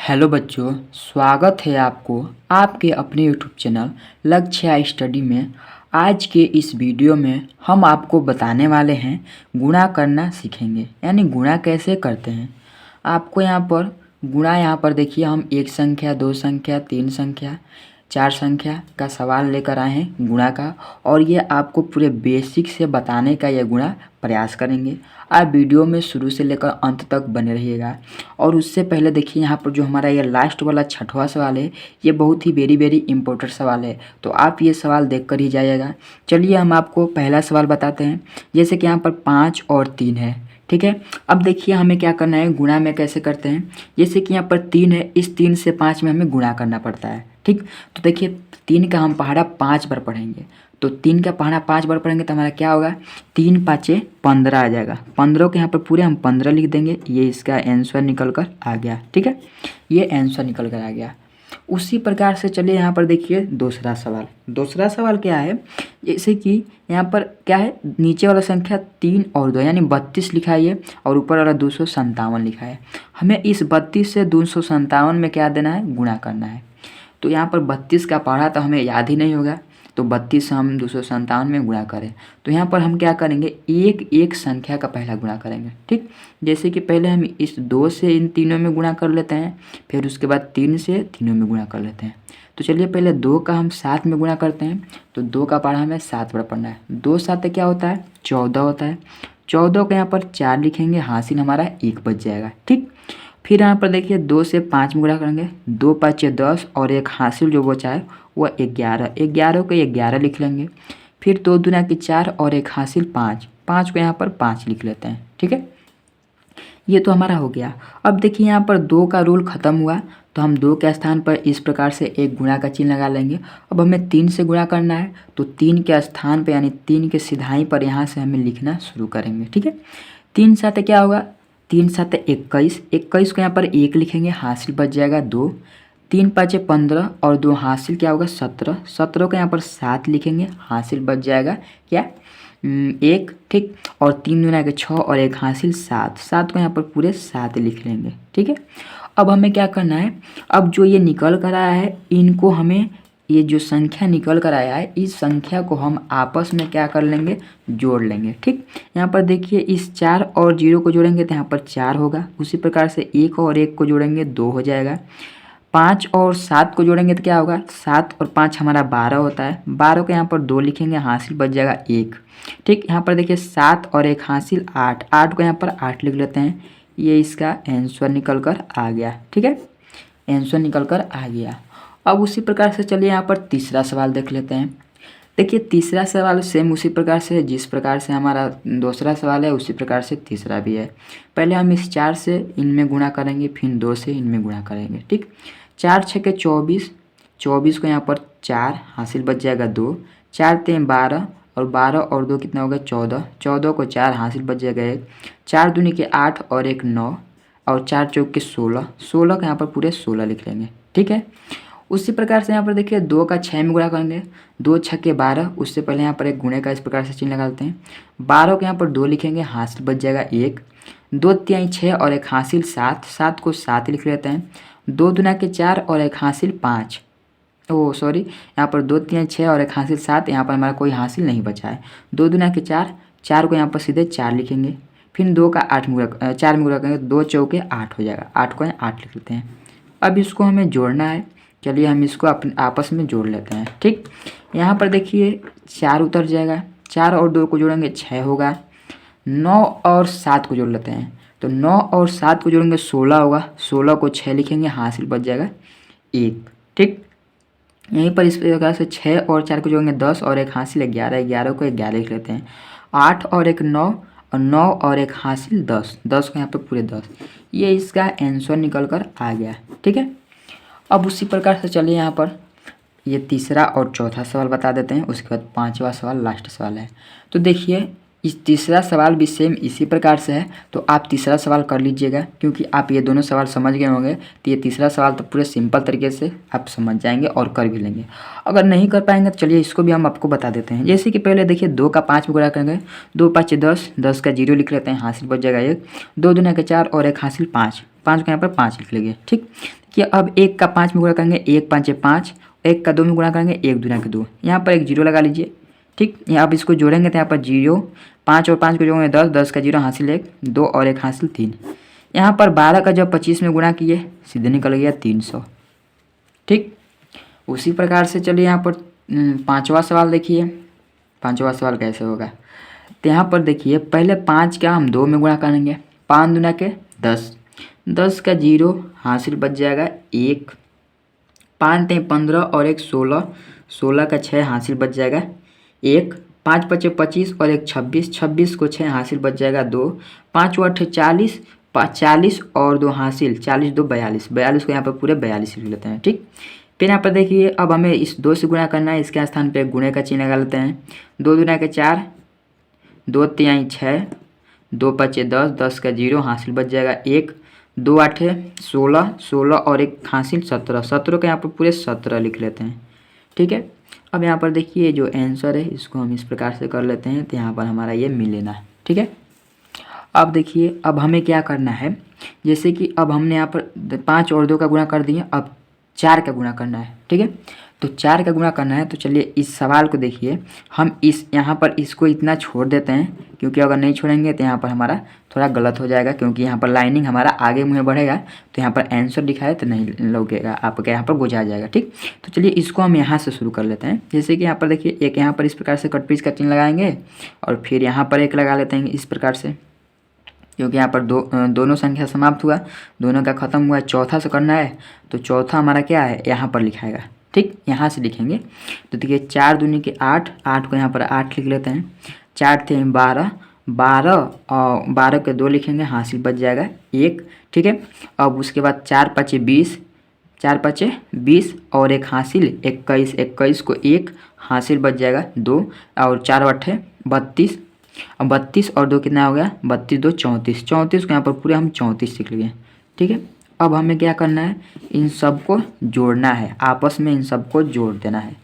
Hello बच्चों, स्वागत है आपको आपके अपने यूट्यूब चैनल लक्ष्य स्टडी में। आज के इस वीडियो में हम आपको बताने वाले हैं गुणा करना सीखेंगे, यानी गुणा कैसे करते हैं। आपको यहाँ पर देखिए, हम एक संख्या, दो संख्या, तीन संख्या, चार संख्या का सवाल लेकर आए हैं गुणा का, और ये आपको पूरे बेसिक से बताने का ये गुणा प्रयास करेंगे। आप वीडियो में शुरू से लेकर अंत तक बने रहिएगा। और उससे पहले देखिए, यहाँ पर जो हमारा ये लास्ट वाला छठवां सवाल है, ये बहुत ही वेरी इंपॉर्टेंट सवाल है, तो आप ये सवाल देख कर ही जाइएगा। चलिए हम आपको पहला सवाल बताते हैं। जैसे कि यहाँ पर 5 और 3 है, ठीक है। अब देखिए हमें क्या करना है, गुणा में कैसे करते हैं। जैसे कि यहाँ पर 3 है, इस 3 से 5 में हमें गुणा करना पड़ता है, ठीक। तो देखिए 3 का हम पहाड़ा 5 बार पढ़ेंगे, तो 3 का पहाड़ा 5 बार पढ़ेंगे तो हमारा क्या होगा, 3 पाँचे 15 आ जाएगा। 15 के यहाँ पर पूरे हम 15 लिख देंगे, ये इसका आंसर निकल कर आ गया, ठीक है। ये आंसर निकल कर आ गया। उसी प्रकार से चलिए यहाँ पर देखिए दूसरा सवाल। दूसरा सवाल क्या है, जैसे कि यहाँ पर क्या है, नीचे वाला संख्या 3 और 2 यानी 32 लिखा है ये, और ऊपर वाला 257 लिखा है। हमें इस 32 से 257 में क्या देना है, गुणा करना है। तो यहाँ पर 32 का पढ़ा तो हमें याद ही नहीं होगा, तो 32 हम 257 में गुणा करें, तो यहाँ पर हम क्या करेंगे, एक एक संख्या का पहला गुणा करेंगे, ठीक। जैसे कि पहले हम इस 2 से इन तीनों में गुणा कर लेते हैं, फिर उसके बाद 3 से तीनों में गुणा कर लेते हैं। तो चलिए पहले 2 का हम 7 में गुणा करते हैं, तो 2 का पढ़ा हमें 7 बार पढ़ना है। 2 7 क्या होता है, 14 होता है। 14 को यहाँ पर 4 लिखेंगे, हासिल हमारा 1 बच जाएगा, ठीक। फिर यहाँ पर देखिए 2 से 5 में गुणा करेंगे, 2 5 10 और एक हासिल जो बचा है वह 11। 11 को 11 लिख लेंगे। फिर 2 दूना की 4 और एक हासिल 5, 5 को यहाँ पर 5 लिख लेते हैं, ठीक है। ये तो हमारा हो गया। अब देखिए यहाँ पर 2 का रूल ख़त्म हुआ, तो हम 2 के स्थान पर इस प्रकार से एक गुणा का चिन्ह लगा लेंगे। अब हमें 3 से गुणा करना है, तो 3 के स्थान पर यानी 3 के सिधाई पर यहाँ से हमें लिखना शुरू करेंगे, ठीक है। 3 7 क्या होगा, 3 7 21। 21 को यहाँ पर 1 लिखेंगे, हासिल बच जाएगा 2। 3 5 15 और 2 हासिल क्या होगा 17। 17 को यहाँ पर 7 लिखेंगे, हासिल बच जाएगा क्या 1, ठीक। और 3 दूना के 6 और एक हासिल 7। 7 को यहाँ पर पूरे 7 लिख लेंगे, ठीक है। अब हमें क्या करना है, अब जो ये निकल कर आया है इनको हमें, ये जो संख्या निकल कर आया है इस संख्या को हम आपस में क्या कर लेंगे, जोड़ लेंगे, ठीक। यहाँ पर देखिए इस 4 और 0 को जोड़ेंगे तो यहाँ पर 4 होगा। उसी प्रकार से 1 और 1 को जोड़ेंगे 2 हो जाएगा। 5 और 7 को जोड़ेंगे तो क्या होगा, 7 और 5 हमारा 12 होता है। 12 को यहाँ पर 2 लिखेंगे, हासिल बच जाएगा 1, ठीक। यहाँ पर देखिए 7 और एक हासिल 8। 8 को यहाँ पर 8 लिख लेते हैं, ये इसका आंसर निकल कर आ गया, ठीक है। आंसर निकल कर आ गया। अब उसी प्रकार से चलिए यहाँ पर तीसरा सवाल देख लेते हैं। देखिए तीसरा सवाल सेम उसी प्रकार से है, जिस प्रकार से हमारा दूसरा सवाल है उसी प्रकार से तीसरा भी है। पहले हम इस 4 से इनमें गुणा करेंगे, फिर 2 से इनमें गुणा करेंगे, ठीक। 4 6 24। 24 को यहाँ पर 4, हासिल बच जाएगा 2। 4 3 12 और 12 और 2 कितना होगा 14। 14 को 4, हासिल बच जाएगा 1। 4 दूनी के 8 और एक 9 और 4 चौक के 16। 16 को यहाँ पर पूरे 16 लिख लेंगे, ठीक है। उसी प्रकार से यहाँ पर देखिए 2 का 6 में गुणा करेंगे, 2 6 के 12। उससे पहले यहाँ पर एक गुणे का इस प्रकार से चिन्ह लगाते हैं। 12 को यहाँ पर 2 लिखेंगे, हासिल बच जाएगा 1। 2 3 6 और एक हासिल 7। 7 को 7 लिख लेते हैं। 2 दूना के 4 और एक हासिल 5। यहाँ पर 2 3 6 और एक हासिल 7। यहाँ पर हमारा कोई हासिल नहीं बचा है। 2 दूना के 4, 4 को यहाँ पर सीधे 4 लिखेंगे। फिर 2 का 4 में गुणा करेंगे, 2 चौके 8 हो जाएगा। 8 को 8 लिख लेते हैं। अब इसको हमें जोड़ना है, चलिए हम इसको अपने आपस में जोड़ लेते हैं, ठीक। यहाँ पर देखिए 4 उतर जाएगा, 4 और 2 को जोड़ेंगे 6 होगा। 9 और 7 को जोड़ लेते हैं, तो 9 और 7 को जोड़ेंगे 16 होगा। 16 को 6 लिखेंगे, हासिल बच जाएगा 1, ठीक। यहीं पर इस प्रकार से 6 और 4 को जोड़ेंगे 10 और एक हासिल 11। 11 को 11 लिख लेते हैं। 8 और एक 9 और 9 और एक हासिल 10। 10 को यहाँ पर पूरे 10। ये इसका आंसर निकल कर आ गया, ठीक है। अब उसी प्रकार से चलिए यहाँ पर ये तीसरा और चौथा सवाल बता देते हैं, उसके बाद पांचवा सवाल लास्ट सवाल है। तो देखिए इस तीसरा सवाल भी सेम इसी प्रकार से है, तो आप तीसरा सवाल कर लीजिएगा, क्योंकि आप ये दोनों सवाल समझ गए होंगे तो ये तीसरा सवाल तो पूरे सिंपल तरीके से आप समझ जाएंगे और कर भी लेंगे। अगर नहीं कर पाएंगे तो चलिए इसको भी हम आपको बता देते हैं। जैसे कि पहले देखिए 2 का 5 में गुणा करेंगे, 2 5 10, 10 का 0 लिख लेते हैं, हासिल बच जाएगा 1। 2 दूना के 4 और एक हासिल 5, 5 को यहाँ पर 5 लिख लेंगे, ठीक। कि अब 1 का 5 में गुणा करेंगे, 1 5 5, 1 का 2 में गुणा करेंगे, 1 दूना के 2, यहाँ पर एक जीरो लगा लीजिए। ठीक, यहाँ आप इसको जोड़ेंगे तो यहाँ पर जीरो, 5 और 5 को जोड़ेंगे 10, 10 का जीरो हासिल 1, 2 और 1 हासिल 3। यहाँ पर 12 का जब 25 में गुणा किए सीधे निकल गया 300। ठीक, उसी प्रकार से चलिए यहाँ पर पाँचवा सवाल देखिए। पाँचवा सवाल कैसे होगा, तो यहाँ पर देखिए पहले 5 का हम 2 में गुणा करेंगे, 5 दूना के 10, 10 का जीरो हासिल बच जाएगा 1, 5 3 15 और 1 16, 16 का 6 हासिल बच जाएगा 1, 5 5 25 और 1 26, 26 को 6 हासिल बच जाएगा 2, 5 8 40, 40 और 2 हासिल, 40 2 42, 42 को यहाँ पर पूरे 42 लिख लेते हैं। ठीक, फिर यहाँ पर देखिए अब हमें इस 2 से गुणा करना है, इसके स्थान पे गुणे का चिन्ह लगा लेते हैं। 2 दूना के 4, 2 3 6, 2 5 10, 10 का जीरो हासिल बच जाएगा 1, 2 8 16, 16 और 1 हासिल 17, 17 का यहाँ पर पूरे 17 लिख लेते हैं। ठीक है, अब यहाँ पर देखिए जो आंसर है इसको हम इस प्रकार से कर लेते हैं, तो यहाँ पर हमारा ये मिल लेना है। ठीक है, अब देखिए अब हमें क्या करना है, जैसे कि अब हमने यहाँ पर 5 और 2 का गुणा कर दिए, अब 4 का गुणा करना है। ठीक है, तो 4 का गुणा करना है, तो चलिए इस सवाल को देखिए, हम इस यहाँ पर इसको इतना छोड़ देते हैं, क्योंकि अगर नहीं छोड़ेंगे तो यहाँ पर हमारा थोड़ा गलत हो जाएगा, क्योंकि यहाँ पर लाइनिंग हमारा आगे मुँह बढ़ेगा, तो यहाँ पर आंसर दिखाए तो नहीं लगेगा, आपका यहाँ पर गुजा जाएगा। ठीक, तो चलिए इसको हम यहाँ से शुरू कर लेते हैं। जैसे कि यहाँ पर देखिए एक यहाँ पर इस प्रकार से कट पीस का चिन्ह लगाएंगे, और फिर यहाँ पर एक लगा लेते हैं इस प्रकार से, क्योंकि यहाँ पर दोनों संख्या समाप्त हुआ, दोनों का खत्म हुआ, चौथा से करना है, तो चौथा हमारा क्या है यहाँ पर लिखाएगा। ठीक, यहाँ से लिखेंगे, तो देखिए 4 दूनी के 8, 8 को यहाँ पर 8 लिख लेते हैं, 4 थे 12, 12 और 12 के 2 लिखेंगे, हासिल बच जाएगा 1। ठीक है, अब उसके बाद 4 5 20, 4 5 20 और 1 हासिल 21, 21 को 1 हासिल बच जाएगा 2, और 4 8 32, अब 32 और 2 कितना हो गया, 32 2 34, 34 को यहाँ पर पूरे हम 34 लिख लिए। ठीक है, अब हमें क्या करना है, इन सब को जोड़ना है, आपस में इन सबको जोड़ देना है।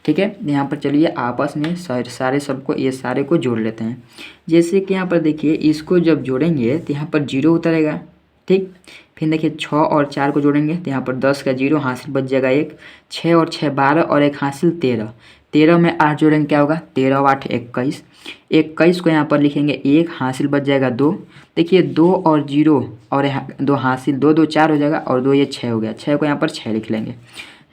ठीक है, यहाँ पर चलिए आपस में सारे सबको, ये सारे को जोड़ लेते हैं। जैसे कि यहाँ पर देखिए इसको जब जोड़ेंगे तो यहाँ पर जीरो उतरेगा। ठीक, फिर देखिए 6 और 4 को जोड़ेंगे तो यहाँ पर 10 का जीरो हासिल बच जाएगा 1, 6 और 6 12 और 1 हासिल 13, 13 में 8 जोड़ेंगे क्या होगा, 13 और 8 21, 21 को यहाँ पर लिखेंगे 1 हासिल बच जाएगा 2। देखिए 2 और 0 और 2 हासिल, 2 2 4 हो जाएगा, और 2 ये 6 हो गया, 6 को यहाँ पर 6 लिख लेंगे।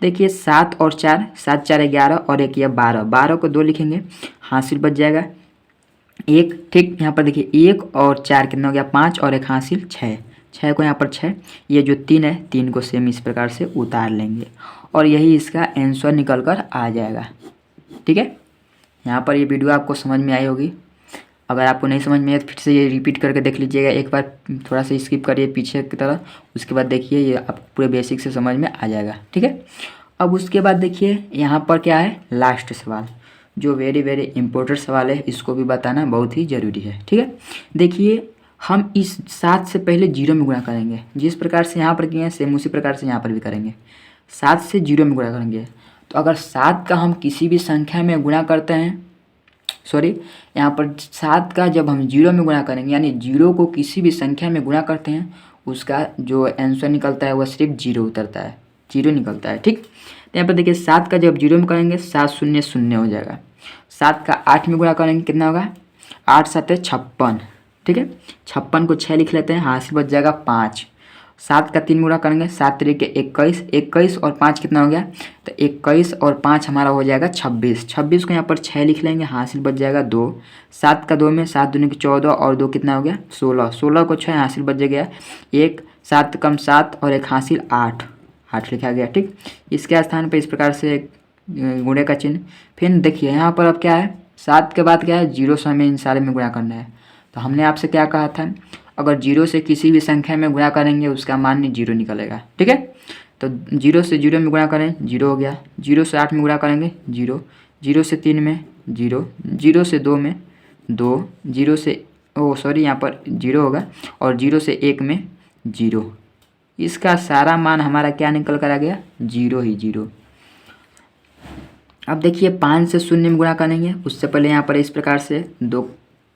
देखिए 7 और 4, 7 4 11 और 1 ये 12, 12 को 2 लिखेंगे, हासिल बच जाएगा 1। ठीक, यहाँ पर देखिए 1 और 4 कितना हो गया, 5 और 1 हासिल 6, 6 को यहाँ पर 6, ये जो 3 है 3 को सेम इस प्रकार से उतार लेंगे, और यही इसका आंसर निकल कर आ जाएगा। ठीक है, यहाँ पर ये वीडियो आपको समझ में आई होगी। अगर आपको नहीं समझ में आए तो फिर से ये रिपीट करके देख लीजिएगा एक बार, थोड़ा सा स्किप करिए पीछे की तरह, उसके बाद देखिए ये आपको पूरे बेसिक से समझ में आ जाएगा। ठीक है, अब उसके बाद देखिए यहाँ पर क्या है, लास्ट सवाल, जो वेरी वेरी इंपॉर्टेंट सवाल है, इसको भी बताना बहुत ही ज़रूरी है। ठीक है, देखिए हम इस 7 से पहले 0 में गुणा करेंगे, जिस प्रकार से यहाँ पर किए हैं सेम उसी प्रकार से यहाँ पर भी करेंगे। 7 से 0 में गुणा करेंगे, तो अगर 7 का हम किसी भी संख्या में गुणा करते हैं, सॉरी यहाँ पर 7 का जब हम 0 में गुणा करेंगे, यानी 0 को किसी भी संख्या में गुणा करते हैं, उसका जो आंसर निकलता है वह सिर्फ 0 उतरता है, 0 निकलता है। ठीक, तो यहाँ पर देखिए 7 का जब 0 में करेंगे 7 0 0 हो जाएगा। 7 का 8 में गुणा करेंगे कितना होगा, 8 7 56। ठीक है, 56 को 6 लिख लेते हैं, हासिल बच जाएगा 5। 7 का 3 गुणा करेंगे, 7 3 के 21, 21 और 5 कितना हो गया, तो 21 और 5 हमारा हो जाएगा 26, 26 को यहाँ पर 6 लिख लेंगे, हासिल बच जाएगा 2। 7 का 2 में 7 दूनी की 14 और 2 कितना हो गया 16, 16 को 6 हासिल बच गया 1, 7 कम 7 और 1 हासिल 8, 8 लिखा गया। ठीक, इसके स्थान पर इस प्रकार से गुणे का चिन्ह। फिर देखिए यहाँ पर अब क्या है, 7 के बाद क्या है, 0 से हमें इन सारे में गुणा करना है। तो हमने आपसे क्या कहा था, अगर 0 से किसी भी संख्या में गुणा करेंगे उसका मान 0 निकलेगा। ठीक है, तो 0 से 0 में गुणा करें 0 हो गया, 0 से 8 में गुणा करेंगे 0, 0 से 3 में 0, 0 से 2 में 2, 0 से यहाँ पर 0 होगा, और 0 से 1 में 0, इसका सारा मान हमारा क्या निकल कर आ गया, 0 ही 0। अब देखिए 5 से 0 में गुणा करेंगे, उससे पहले यहाँ पर इस प्रकार से 2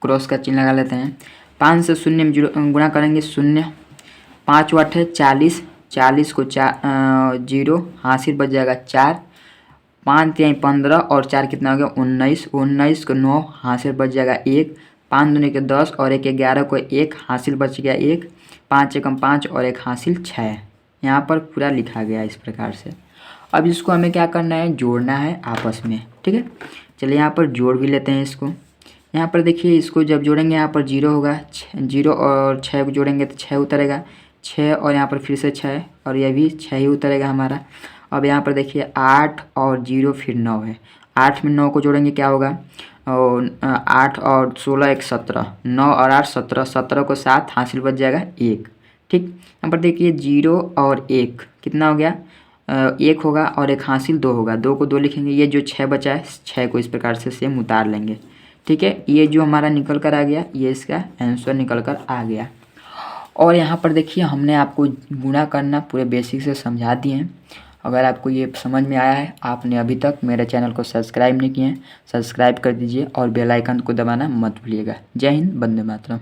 क्रॉस का चिन्ह लगा लेते हैं। 5 से 0 में गुणा करेंगे 0, 5 8 40, 40 को 0 हासिल बच जाएगा 4, 5 3 15 और 4 कितना हो गया 19, 19 को 9 हासिल बच जाएगा 1, 5 दूनी के 10 और 1 11 को 1 हासिल बच गया 1, 5 एकम 5 और 1 हासिल 6। यहाँ पर पूरा लिखा गया इस प्रकार से। अब इसको हमें क्या करना है, जोड़ना है आपस में, ठीक है। चलिए यहाँ पर जोड़ भी लेते हैं इसको। यहाँ पर देखिए इसको जब जोड़ेंगे यहाँ पर 0 होगा, 0 और 6 को जोड़ेंगे तो 6 उतरेगा, 6 और यहाँ पर फिर से 6 और यह भी 6 ही उतरेगा हमारा। अब यहाँ पर देखिए 8 और 0 फिर 9 है, 8 में 9 को जोड़ेंगे क्या होगा, और 8 और 16 1 17, 9 और 8 17, 17 को 7 हासिल बच जाएगा 1, ठीक। यहाँ पर देखिए 0 और 1 कितना हो गया, 1 होगा और 1 हासिल 2 होगा, 2 को 2 लिखेंगे, ये जो 6 बचा है 6 को इस प्रकार से सेम उतार लेंगे, ठीक है। ये जो हमारा निकल कर आ गया, ये इसका आंसर निकल कर आ गया। और यहाँ पर देखिए हमने आपको गुणा करना पूरे बेसिक से समझा दिए हैं। अगर आपको ये समझ में आया है, आपने अभी तक मेरे चैनल को सब्सक्राइब नहीं किए हैं, सब्सक्राइब कर दीजिए और बेल आइकन को दबाना मत भूलिएगा। जय हिंद, वंदे मातरम।